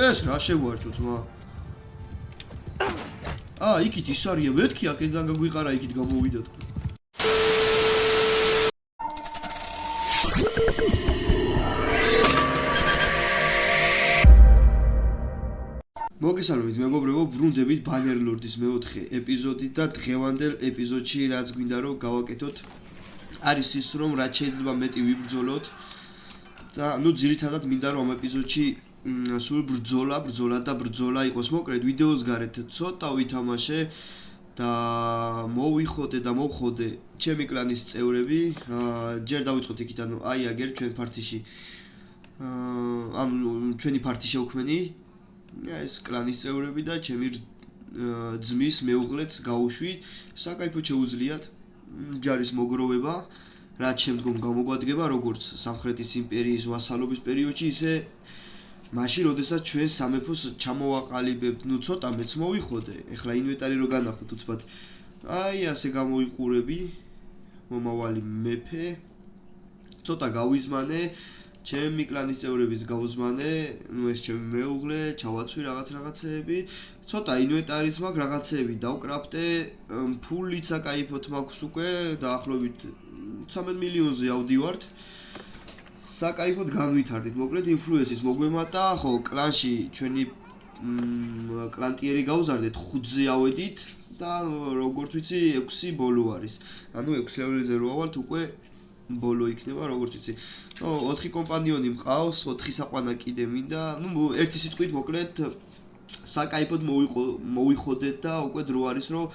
ეს რა შეგვარჭო ძმა? იქით ის არია მეთქი აქედან გაგვიყარა იქით გამოვიდა თქო. მოგესალმებით მეგობრებო, ბრუნდებით ბანერლორდის მეოთხე ეპიზოდით და დღევანდელ ეპიზოდში რაც გვინდა რომ გავაკეთოთ არის ის რომ რაც შეიძლება მეტი ვიბრძოლოთ და ძირითადად მინდა რომ ამ ეპიზოდში სულ ბრძოლა იყოს მოკლედ ვიდეოს გარეთ ცოტა ვითამაშე და მოვხოდე ჩემი კლანის წევრები ჯერ დავიწყოთ იქით ანუ აი აგერ ჩვენ პარტიში ჩვენი პარტი შევქმენი ეს კლანის წევრები და ჩემი ძმის მეუღლეც გავუშვით საკაიფო შეუძლიათ ჯარის მოგროვება რაც შემდგომ გამოგვადგება როგორც სამხრეთის იმპერიის ვასალობის პერიოდში ისე მაშინ როდესაც ჩვენ სამეფოს ჩამოვაყალიბებთ ცოტა მეც მოვიხოდე ეხლა ინვენტარი რო განახოთ უცბად აი ასე გამოიყურები მომავალი მეფე ცოტა გავიზმანე ჩემი კლანის წევრების გავზმანე, ეს ჩემი მეუღლე, ჩავაცვი რაღაცეები, ცოტა ინვენტარის მაქვს რაღაცეები დავკრაფტე, ფულიც აკაიფოთ მაქვს უკვე დაახლოებით 13 მილიონზე ავდივართ. საკაიფოდ განვითარდით, მოკლედ ინფლუენსის მოგვემატა, ხო, კლანში ჩვენი კლანტიერი გავზარდეთ 5-ზე ავედით და როგორც ვიცი 6 ბოლო არის. ანუ 6 ლეველზე რო ავალთ უკვე ბოლო იქნება როგორც ვიცი. 4 კომპანიონი მყავს, 4 საყვანა კიდე მინდა. ერთი სიტყვით მოკლედ საკაიფოდ მოვიხოდეთ და უკვე დრო არის რომ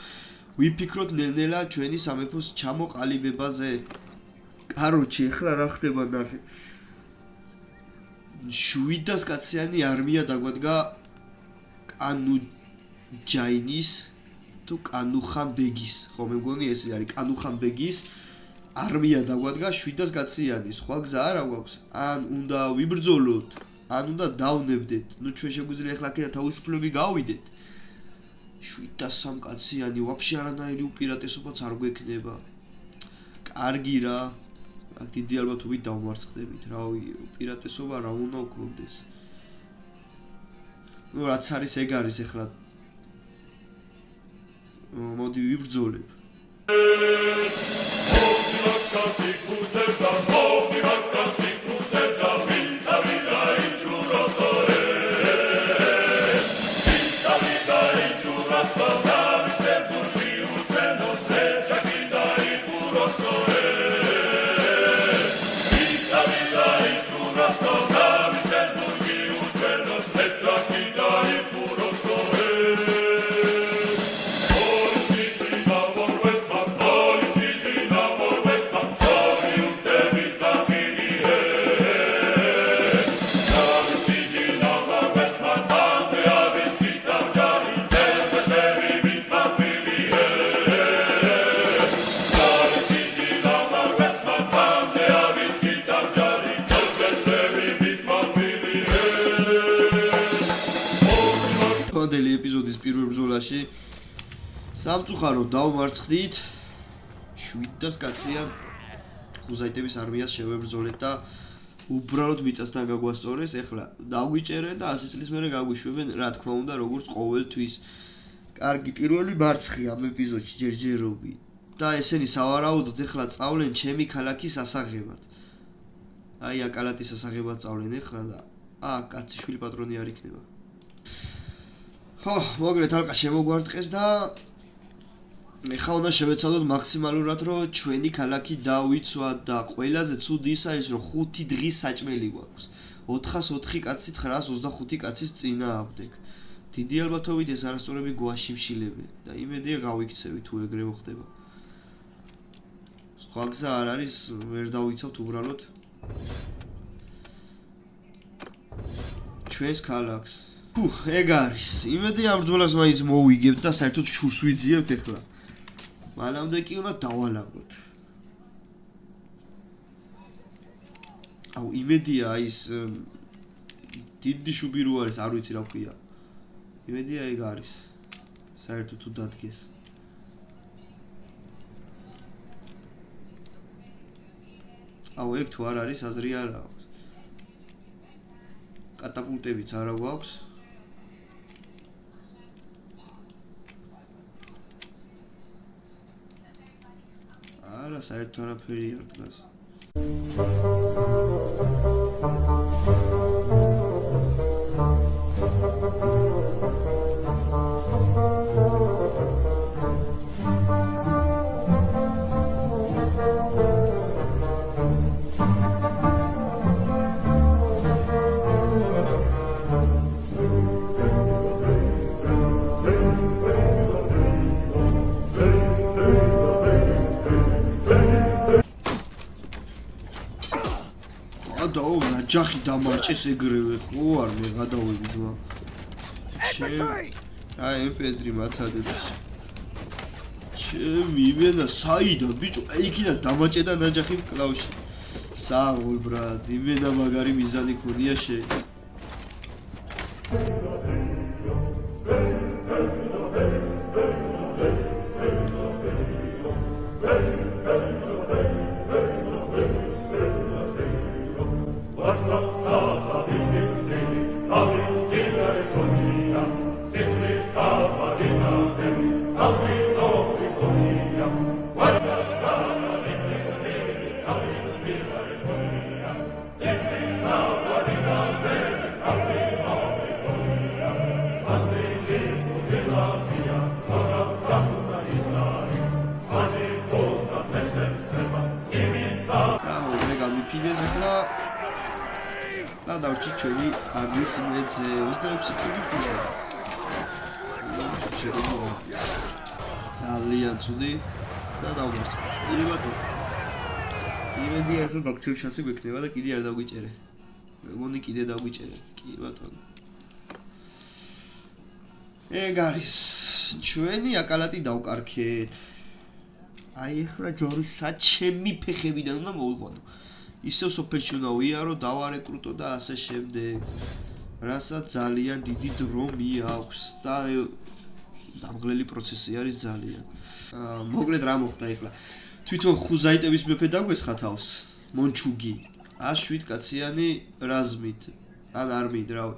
ვიფიქროთ ნელ-ნელა ჩვენი სამეფოს ჩამოყალიბებაზე. კაროჩი, ეხლა რა ხდება ნახე. 700 კაციანი არმია დაგვადგა კანუჯაინის თუ კანუხან ბეგის. ხო, მე მგონი ესე არის კანუხან ბეგის არმია დაგვადგა 700 კაციანი, სხვა გზა არა გვაქვს. ან უნდა ვიბრძოლოთ, ან უნდა დავნებდეთ. ჩვენ შეგვიძლია ახლა აქედან თავისუფლები გავიდეთ. 703 კაციანი, ვაფშე არანაირი უპირატესობაც არ გვექნება. კარგი რა. აქ დიდი ალბათობით დავმარცხდებით. რავი, უპირატესობა რა უნდა გქონდეს. რაც არის ეგ არის ახლა. მოდი ვიბრძოლებ. ეპიზოდის პირველ ბრძოლაში სამწუხაროდ დავმარცხდით 700 კაციან ხუზაიტების არმიას შევებრძოლეთ და უბრალოდ მიწასთან გაგვასწორეს. ეხლა დაგვიჭერენ და 100 წლის მერე გაგვიშვებენ, რა თქმა უნდა, როგორც ყოველთვის. კარგი, პირველი მარცხი ამ ეპიზოდში ჯერჯერობი და ესენი სავარაუდოდ ეხლა წავლენ ჩემი ქალაქის ასაღებად. აი აკალატის ასაღებად წავლენ ეხლა და კაცი შვილი პატრონი არ იქნება. ხო, მოგრეთ ალყა შემოგვარტყეს და ეხლა უნდა შევეცადოთ მაქსიმალურად რომ ჩვენი ქალაქი დავიცვათ და ყველაზე ცუდი ისა ის რომ 5 დღის საჭმელი გვაქვს. 404 კაცი 925 კაცის წინააღმდეგ. დიდი ალბათობით ეს არასწორები გვაშიმშილებენ და იმედია გავიქცევით თუ ეგრე მოხდება. სხვა გზა არ არის, ვერ დავიცავთ უბრალოდ ჩვენს ქალაქს. ეგ არის. იმედია ამ ბრძოლას მაინც მოვიგებთ და საერთოდ შურს ვიძიებთ ეხლა. მანამდე კი უნდა დავალაგოთ. იმედია ის დიდი შუბი რო არის, არ ვიცი რა ქვია. იმედია ეგ არის. საერთოდ თუ დადგეს. ეგ თუ არ არის აზრი არა. კატაპულტებიც არა გვაქვს. არა, საერთოდ არაფერი არ დგას. ჯახი დამარჭეს ეგრევე ხო არ მე გადავები ძმა აი MP3 მაცადებს ჩემი იმენა საიდან ბიჭო აი იქიდან დამაჭედა ნაჯახი კლავში საღოლ ბრატ იმენა მაგარი მიზანი ქონია შე დავჭი ჩვენი არის მეძე 26 კილი ხდება. ძალიან ცუდი და დავმარცხეთ. ირე ბატონო. იმედი ახლა ბაქციის შანსი გვექნება და კიდე არ დაგვიჭერე. მეგონი კიდე დაგვიჭერე. კი ბატონო. ეგ არის ჩვენი აკალატი დავკარქეთ. აი ახლა ჯორის საჩემი ფეხებიდან უნდა მოვიყვანო. ისევ სოფელში უნდა ვიარო, დავარეკრუტო და ასე შემდეგ. რასაც ძალიან დიდი დრო მიაქვს და დამღლელი პროცესი არის ძალიან. მოკლედ რა მოხდა ახლა? თვითონ ხუზაიტების მეფე დაგვესხა თავს, მონჩუგი. 107 კაციანი რაზმით, ან არმიით, რავი.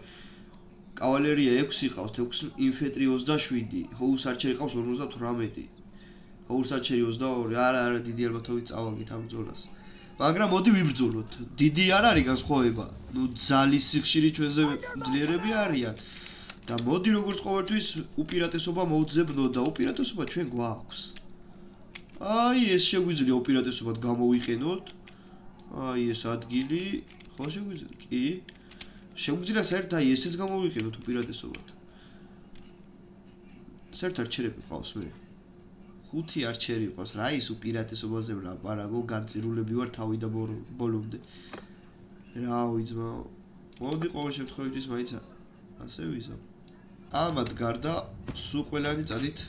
კავალერია 6 ყავს, 6 ინფენტრი 27, ჰოუსარჩერი ყავს 58. ჰოუსარჩერი 22, არა, დიდი ალბათობით წავაგით ამ ბრძოლას. მაგრამ მოდი ვიბრძოლოთ. დიდი არ არის განსხვავება. ნუ ძალის სიხშირი ჩვენზე ძლიერები არიან. და მოდი როგორც ყოველთვის უპირატესობა მოვძებნო და უპირატესობა ჩვენ გვაქვს. აი ეს შეგვიძლია უპირატესობად გამოვიყენოთ. აი ეს ადგილი, ხო შეგვიძლია? კი. შეგვიძლია საერთოდ აი ესეც გამოვიყენოთ უპირატესობად. საერთოდ არჩერები ყავს მე. 5 არჩერი ყავს რა ის უპირატესობაზე ვლაპარაკო განწირულები ვარ თავი და ბოლომდე რა ვიცმა მოდი ყოველ შემთხვევაში მაინც ასე ვიზამ ამათ გარდა სულ ყველანი წადით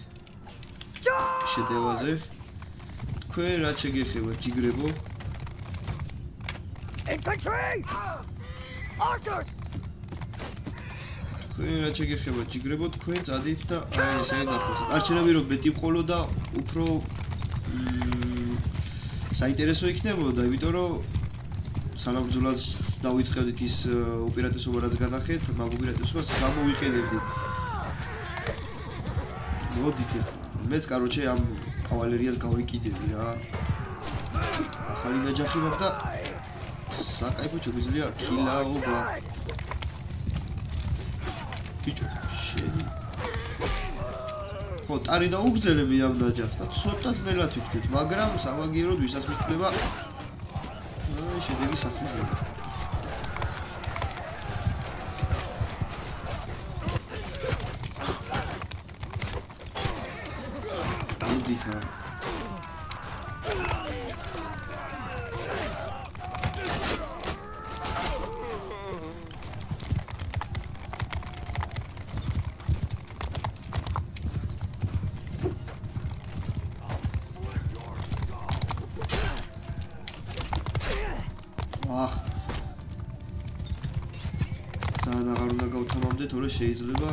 შეტევაზე თქვენ რა შეგეხება ჯიგრებო infantry orders თქვენ რა შეგეხება ჯიგრებო თქვენ წადით და აი ესე დაფასოთ არჩენები რომ მეტი ვყოლო და უფრო საინტერესო იქნებოდა იმიტომ რომ სანამ დავიწყებდით ის უპირატესობა რაც განახეთ მაგ უპირატესობას გამოვიყენებდით მოდით ახლა მეც კაროჩე ამ კავალერიას გავიკიდები რა ახალი ნაჯახი მაქვს და საკაიფო შეგვიძლია ქილაობა ბიჭო შენი ხო ტარი დაუგზელე მე ამ ნაჯახს და ცოტა ძნელად ვიქნით მაგრამ სამაგიეროდ ვისაც მიხვდება აი შედეგი სახეზე მოდითა შეიძლება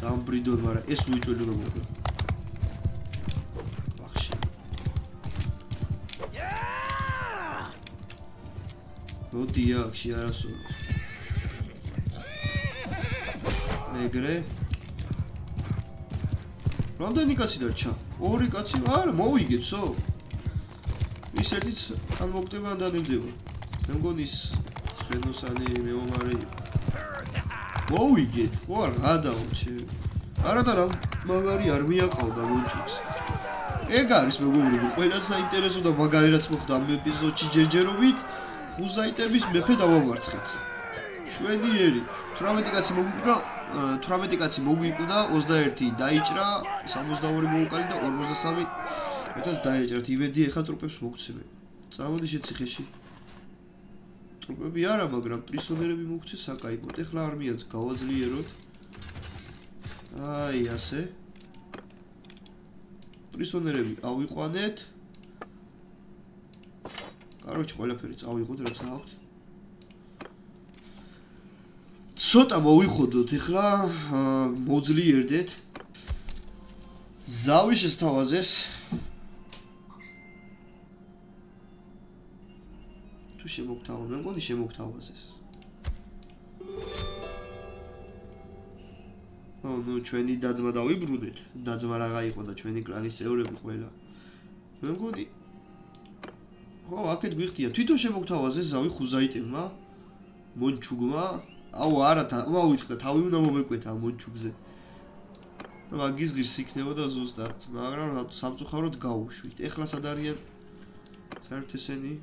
დამბრიდონ, მაგრამ ეს უიჭველი რომ მოხდა. ბახში. მოდი აქ შეარასო. ეგრე. რამდენი კაცი დარჩა? 2 კაცი? არა, მოვიგებსო. ის ერთიც ან მოკდება ან დანებდება. მე მგონი ის ცხენოსანი მეომარი. მოვიგეთ, ხო არ გადაო ჩემ. არა და რა მაგარი არმია ყავდა მონჩუქს. ეგ არის მეგობრებო, ყველა საინტერესო და მაგარი რაც მოხდა ამ ეპიზოდში ჯერჯერობით, ხუზაიტების მეფე დავამარცხეთ. შვედიერი 18 კაცი მოგვიკვდა, 21 დაიჭრა, 62 მოუკალი და 53 მეტას დაეჭრათ. იმედი ეხა ტრუპებს მოგცემენ. წამოდი შეციხეში. ტრუპები არა, მაგრამ პრისონერები მოგცე საკაიბოთ. ეხლა არმიაც გავაძლიეროთ. აი ასე. პრისონერები ავიყვანეთ. კაროჩი ყველაფერი წავიღოთ რაც აქვთ. ცოტა მოვიხოდოთ ეხლა, მოძლიერდეთ. ზავი შესთავაზეს. თუ შემოგთავაზეს, მე მგონი შემოგთავაზეს. ნუ ჩვენი დაძმა დავიბრუნეთ. დაძმა რაღა იყო და ჩვენი კლანის წევრები ყველა. მე მგონი ხო, აქეთ გვიხდია. თვითონ შემოგთავაზეს ზავი ხუზაიტებმა, მონჩუგმა. აუ არა, მოვიწყდა, თავი უნდა მომეკვეთა მონჩუგზე. მაგის ღირს იქნებოდა ზუსტად, მაგრამ სამწუხაროდ გაუშვით. ეხლა სად არიან? საერთოდ ესენი?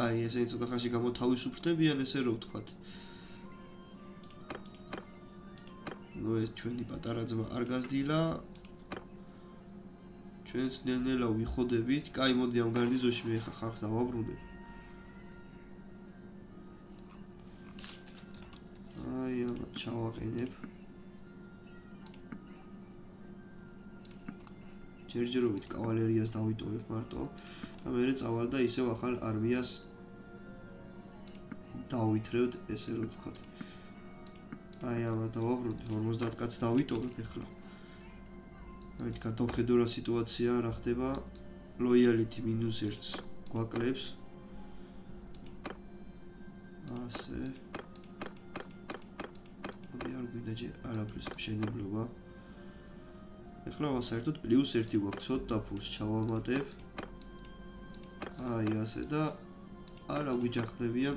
აი, ესენი ცოტა ხანში გამოთავისუფლდებიან, ესე რომ ვთქვათ. ნუ ეს ჩვენი პატარა ძმა არ გაზრდილა. ჩვენც ნელ-ნელა ვიხოდებით. კაი, მოდი ამ გარნიზონში მე ხა ხალხს დავაბრუნებ. აი, ამათ ჩავაყენებ. ჯერჯერობით კავალერიას დავიტოვებ მარტო და მერე წავალ და ისევ ახალ არმიას დავითრევთ, ესე რომ ვთქვათ. აი, ამათ დავაბრუნებ, 50 კაცს დავიტოვებ ეხლა. აი, გადავხედო რა სიტუაცია, რა ხდება. ლოიალიტი -1-ს გვაკლებს. ასე. არ გვინდა არაფრის მშენებლობა. ეხლა საერთოდ +1 გვაქვს, ცოტა ფულს ჩავამატებ. აი ასე და არა გვიჯახდებიან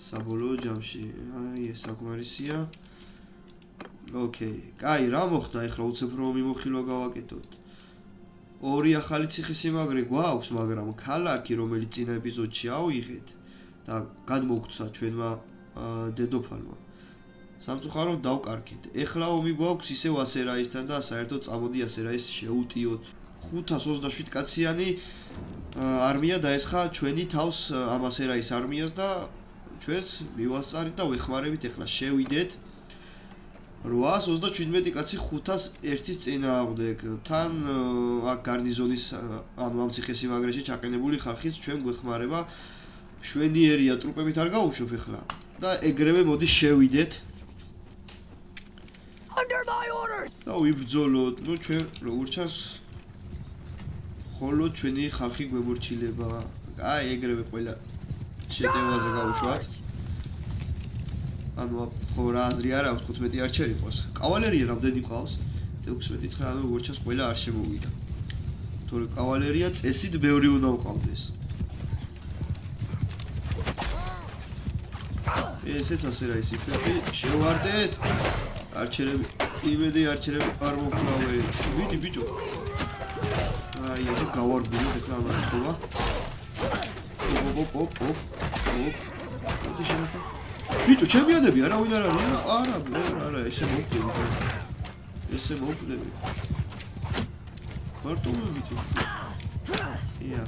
საბოლოო ჯამში. აი ეს საკმარისია. ოკეი. კაი, რა მოხდა ეხლა უცებ რომ მიმოხილვა გავაკეთოთ. 2 ახალი ციხესიმაგრე გვაქვს, მაგრამ ქალაქი რომელიც წინა ეპიზოდში ავიღეთ და გადმოგცა ჩვენმა დედოფალმა. სამწუხაროდ დავკარგეთ. ეხლა ომი გვაქვს ისევ ასერაისთან და საერთოდ წამოდი ასერაის შეუტიოთ. 527 კაციანი არმია დაესხა ჩვენი თავს ამ ასერაის არმიას და ჩვენც მივასწარით და ვეხმარებით. ეხლა შევიდეთ. 827 კაცი 501-ის წინააღმდეგ. თან აქ გარნიზონის ანუ ამ ციხესიმაგრეში ჩაყენებული ხალხიც ჩვენ გვეხმარება. შვენიერია ტრუპებით არ გავუშვებ ეხლა და ეგრევე მოდი შევიდეთ. და ვიბრძოლოთ. ნუ ჩვენ როგორ ჩანს ხოლო ჩვენი ხალხი გვემორჩილება. აი, ეგრევე ყველა შეტევაზე გავუშვათ. ანუ ხო რა აზრი არ აქვს 15 არჩერი ყავს. კავალერია რამდენი ყავს? 16-19, ანუ როგორ ჩანს ყველა არ შემოვიდა. თორე კავალერია წესით ბევრი უნდა ვყავდეს. ესეც ასე რა ის ifები შევარდეთ. არჩერები, იმედი არჩერები არ მოკრავენ. ვიდი ბიჭო. აი, ესე გავარგულოთ ეხლა ამას ხოვა. ოპ. მოდი შენახა. ბიჭო, ჩემპიონები არავინ არ არის? არა, ესე მოვკვდები. ესე მოვკვდები. მარტო მოვიცე. ია.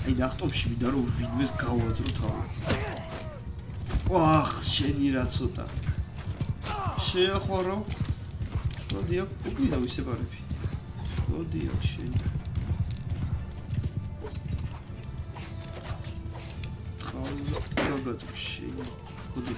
აი, ნახტომში მინდა რომ ვინმეს გავაძრო თავი. ვახ, შენი რა ცოტა. შეახვალო. მოდი აქ უკიდა ვისებარები. მოდი აქ შენი. გაგადრო შენი. მოდი.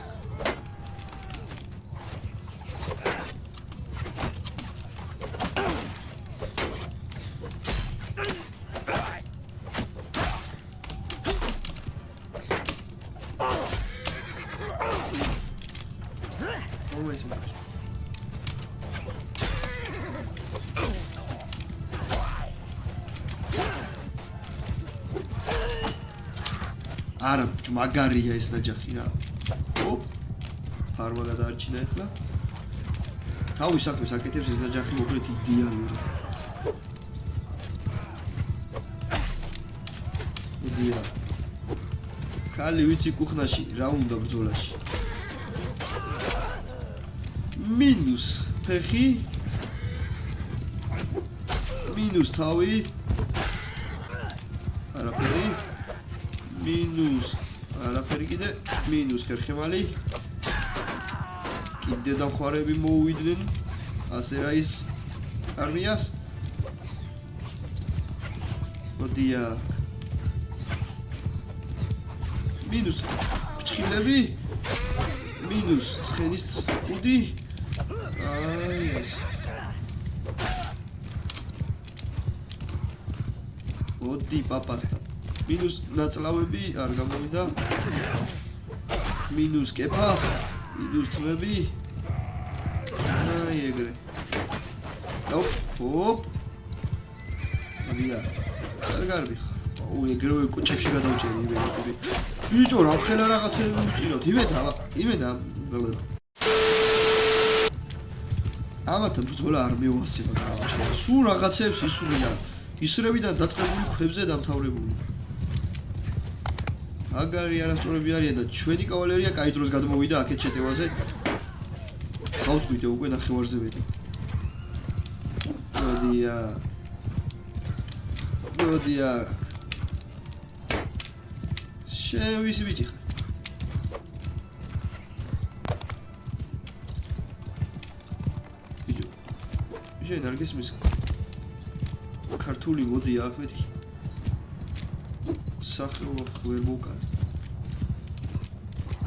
მაინც მაგარი. არა, მაგარია ეს ნაჯახი რა. ოპ. ფარმა გადაარჩინა ახლა. თავის საქმეს აკეთებს ეს ნაჯახი მოკლედ იდეალური. ხალი ვიცი კუხნაში რა უნდა ბრძოლაში მინუს ფეხი მინუს თავი არაფერი მინუს არაფერი კიდე მინუს ხერხემალი კიდე დამხმარები მოუვიდნენ ასე რა ის არმიას მოდია მინუს ფრჩხილები მინუს ცხენის კუდი აი ეს მოდი პაპასთან მინუს ნაწლავები არ გამოვიდა მინუს კეფა მინუს თმები აი ეგრე ოპ მოდია საგარბი ო ეგრევე კუჩებში გადავჭერი იმედი ბიჭო რა ხელა რაღაცები უჭიროთ იმედა ამათან ბრძოლა არ მევასება გამარჯვება სულ რაღაცებს ისურვიან ისრებიდან დაწყებული ქვებზე დამთავრებული აგარი არასწორები არიან და ჩვენი კავალერია კაი დროს გადმოვიდა აქეთ შეტევაზე გავწყვიტე უკვე ნახევარზე მეტი მოდია შევისი ბიჭი ხარ ბიჭო შენ არ გესმის ქართული მოდი აქ მეთქი სახეობა ვერ მოვკარ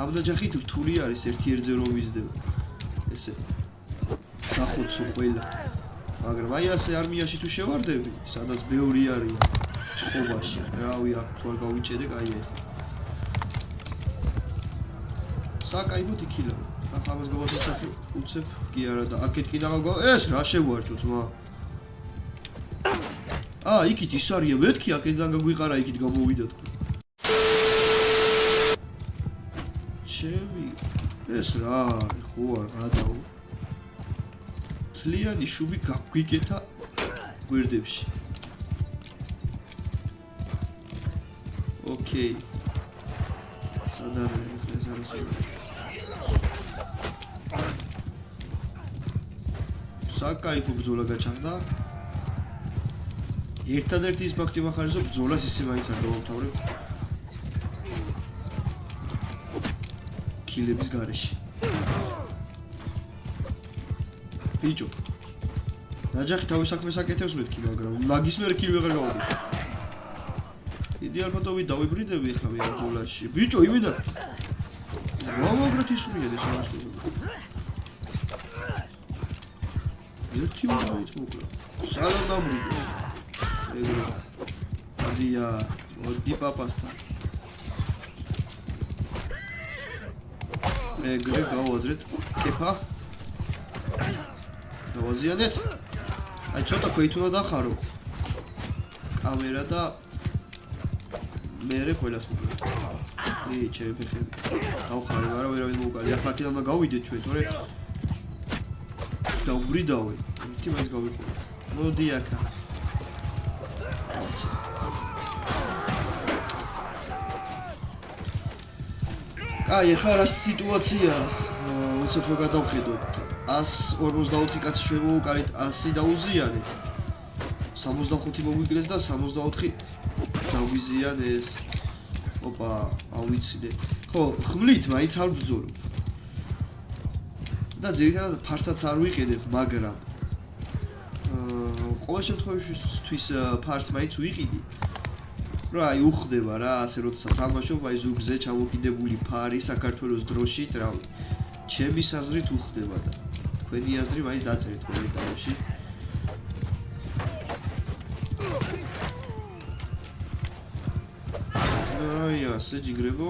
ამ ნაჯახით რთული არის ერთ-ერთზე რომ ვიზდევ ესე დახოცო ყველა მაგრამ აი ასე არმიაში თუ შევარდები სადაც ბევრი არის წყობაში რავი აქ თუ არ გავიჭედე კაი ახლა საკაიბოთ იქილა ახლა ამას გავაცოცხლე უცებ კი არა და აქეთ კი დაღავ ეს რა შევარჭო ძმა იქით ის არია მეთქი აქედან გაგვიყარა იქით გამოვიდა თქო ჩემი ეს რა არის ხო არ გადაო თლიანი შუბი გაგვიკეთა გვერდებში ოკეი სად არის ახლა ეს არის საკაიფო ბრძოლა გაჩაღდა ერთადერთი ის ფაქტი მახარისო ბრძოლას ისე მაინც არ დავამთავრებ კილების გარეშე ბიჭო ნაჯახი თავის საქმეს აკეთებს მეთქი მაგრამ მაგის მერე კილი ვეღარ გავაკეთე იდეალ ფოტოვი დავიბრიდები ახლა მე ბრძოლაში ბიჭო იმენა რა მაგრად ისურია ეს ამასწორებდა ერთი მომაიც მოკლა სალამ დამრიგე ეგრე მოდია მოდი პაპასთან ეგრე გავაძრეთ კეფა დავაზიანეთ აი ცოტა ქვით უნდა დახარო კამერა და მერე ყველას მოკლა ჩემი ფეხები დავხარე მაგრამ ვერავინ მოვკალი ახლა აქედან უნდა გავიდეთ ჩვენ თორე დავბრიდავე ერთი მაინც გავიყურე მოდი აქა კაი ახლა რა სიტუაცია უცებ რო გადავხედოთ 154 კაცი ჩვენ მოვუკარით 100 დაუზიანე 65 მოგვიგრეს და 64 დავიზიანეს ოპა ავიცინე ხო ხმლით მაინც არ ბრძოლობ და ზირითადად ფარსაც არ ვიყენებ მაგრამ ყოველ შემთხვევაში ფარს მაინც ვიყიდი რა აი უხდება რა ასე როდესაც თამაშობ აი ზუგზე ჩამოკიდებული ფარი საქართველოს დროშით რავი ჩემი საზრით უხდება და თქვენი აზრი მაინც დაწერეთ კომენტარებში აი ასე ჯიგრებო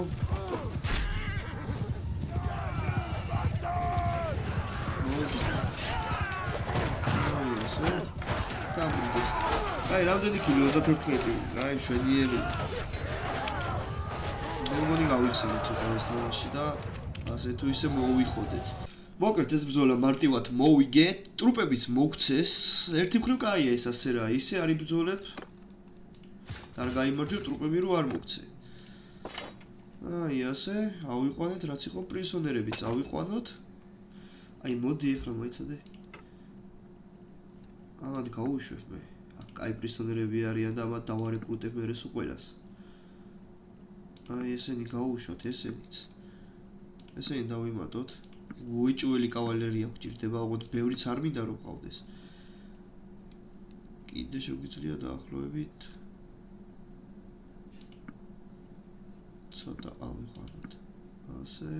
ესე. გამიგეს. აი, რამდენი კილო 31. აი, მშვენიერი. მეგონი გავიხსენეთ ცოტა ეს თამაში და ასე თუ ისე მოვიხოდეთ. მოკლედ ეს ბრძოლა მარტივად მოვიგეთ, ტრუპებიც მოგცეს. ერთი მხრივ კაია ეს ასე რა, ისე არ იბრძოლებ. და არ გაიმარჯვებ ტრუპები რო არ მოგცე. აი, ასე, ავიყვანეთ, რაც იყო პრისონერები, წავიყვანოთ. აი, მოდი ეხლა მოიცადე. ამათ გავუშვებ მე. აი, პრისონერები არიან და ამათ დავარეკრუტებ მე რესო ყველას. აი, ესენი გავუშვათ, ესენიც. ესენი დავიმატოთ. უეჭველი კავალერია გვჭირდება, ოღონდ ბევრიც არ მინდა რომ ყავდეს. კიდე შეგვიძლია დაახლოებით ცოტა ავიყვანოთ. ასე.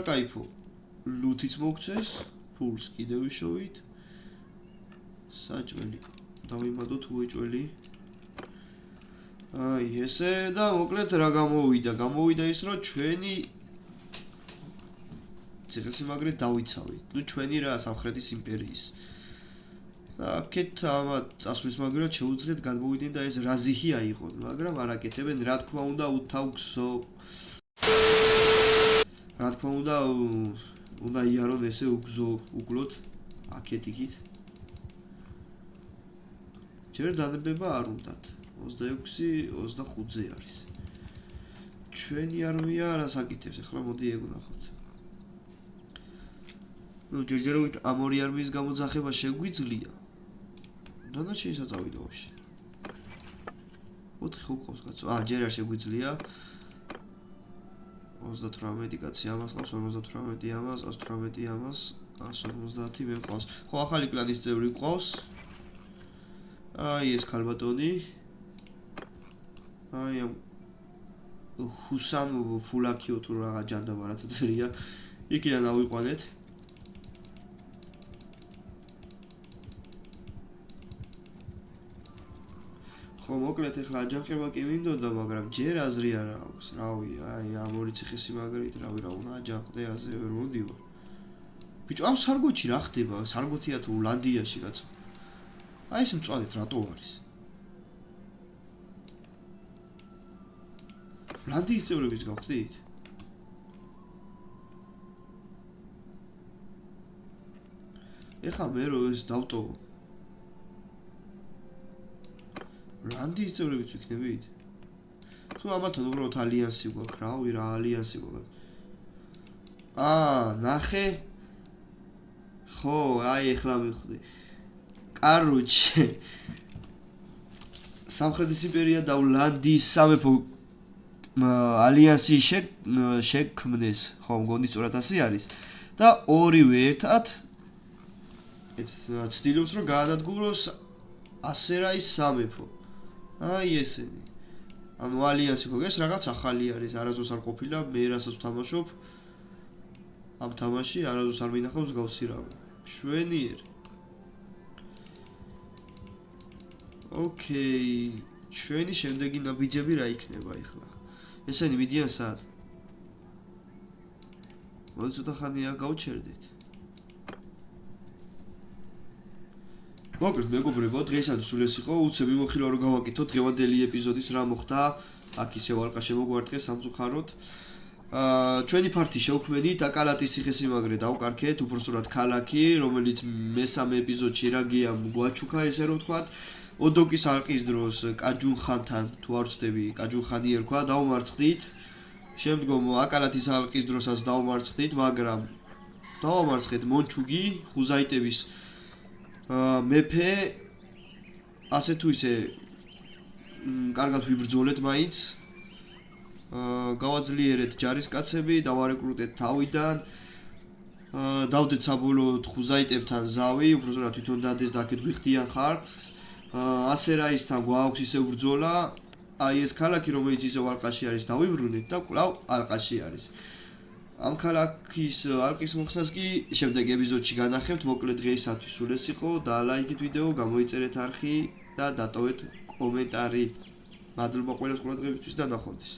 კაიფო. ლუთიც მოგცეს, ფულს კიდე ვიშოვით. საჭმელი დავიმატოთ უეჭველი. აი, ესე და მოკლედ რა გამოვიდა? გამოვიდა ის, რომ ჩვენი ციხესიმაგრე დავიცავით. ნუ ჩვენი რა სამხრეთის იმპერიის. და აქეთ ამათ წასვლის მაგრად შეუძლიათ გადმოვიდნენ და ეს რაზიჰი აიღონ, მაგრამ არ აკეთებენ, რა თქმა უნდა, უთავგზო. რა თქმა უნდა იარონ ესე უგზო უკლოდ აქეთ იქით. ჯერ დანებება არ უნდათ. 26-25-ზე არის. ჩვენი არმია რას აკეთებს? ახლა მოდი ეგ ვნახოთ. ნუ ჯერჯერობით ამ ორი არმიის გამოძახება შეგვიძლია. დანარჩენისა წავიდა ვაფშე. 4 ხო ყავს კაცო. ჯერ არ შეგვიძლია. 38 კაცი ამას ყავს, 58 ამას, 118 ამას, 150 მე ყავს. ხო, ახალი კლანის წევრი ყავს. აი ეს ქალბატონი. აი ამ ჰუსან ფულაკიო თუ რაღა ჯანდაბა რაცა წერია. იქიდან ავიყვანეთ. ხო, მოკლედ ეხლა აჯანყება კი მინდოდა, მაგრამ ჯერ აზრი არ აქვს. რავი, აი ამ ორი ციხესიმაგრით, რავი რა უნდა აჯანყდე, ასე ვერ მოდივარ. ბიჭო, ამ სარგოთში რა ხდება? სარგოთია თუ ლანდიაში კაცო? აი ეს მწვანეთ რატო არის? ლანდიის წევრებიც გავხდით? ეხლა მე რო ეს დავტოვო. ლანდიის წევრებიც ვიქნებით? თუ ამათთან უბრალოდ ალიანსი გვაქვს, რავი რა ალიანსი გვაქვს. ნახე. ხო, აი ეხლა მივხვდი. კაროჩე. სამხრეთის იმპერია და ლანდიის სამეფო ალიანსი შექმნეს, ხო, მგონი სწორად ასე არის. და ორივე ერთად ცდილობს რომ გაანადგუროს ასერაის სამეფო. აი ესენი. ანუ ალიანსი გოგეს რაღაც ახალი არის, არასდროს არ ყოფილა, მე რასაც ვთამაშობ. ამ თამაში არასდროს არ მინახავს გავსი რამე. შვენიერ. ოკეი, ჩვენი შემდეგი ნაბიჯები რა იქნება ახლა? ესენი მიდიან სად? მოდი ცოტა ხანია გავჩერდით. მოკლედ მეგობრებო, დღეისათვის სულ ეს იყო, უცებ მიმოხილვა რომ გავაკეთოთ დღევანდელი ეპიზოდის რა მოხდა. აქ ისევ ალყა შემოგვარტყეს სამწუხაროდ. ჩვენი ფართი შევქმნით, აკალატის ციხესიმაგრე დავკარგეთ, უბრალოდ ქალაქი, რომელიც მესამე ეპიზოდში რაგია გვაჩუქა, ესე რომ ვთქვათ. ოდოკის ალყის დროს კაჯუნხანთან თუ არ ვცდები, კაჯუნხანი ერქვა, დავმარცხდით. შემდგომ აკალათის ალყის დროსაც დავმარცხდით, მაგრამ დავამარცხეთ მონჩუგი, ხუზაიტების მეფე, ასე თუ ისე კარგად ვიბრძოლეთ მაინც. გავაძლიერეთ ჯარისკაცები, დავარეკრუტეთ თავიდან. დავდეთ საბოლოოდ ხუზაიტებთან ზავი, უბრალოდ თვითონ დადეს და აქეთ გვიხდიან ხარკს. ასერაისთან გვაქვს ისევ ბრძოლა. აი ეს ქალაქი, რომელიც ისევ ალყაში არის, დავიბრუნეთ და კვლავ ალყაში არის. ამ ქალაქის ალყის მოხსნას კი შემდეგ ეპიზოდში განახებთ. მოკლედ დღეისათვის სულ ეს იყო. დალაიქეთ ვიდეო, გამოიწერეთ არხი და დატოვეთ კომენტარი. მადლობა ყველას ყურადღებისთვის და ნახვამდის.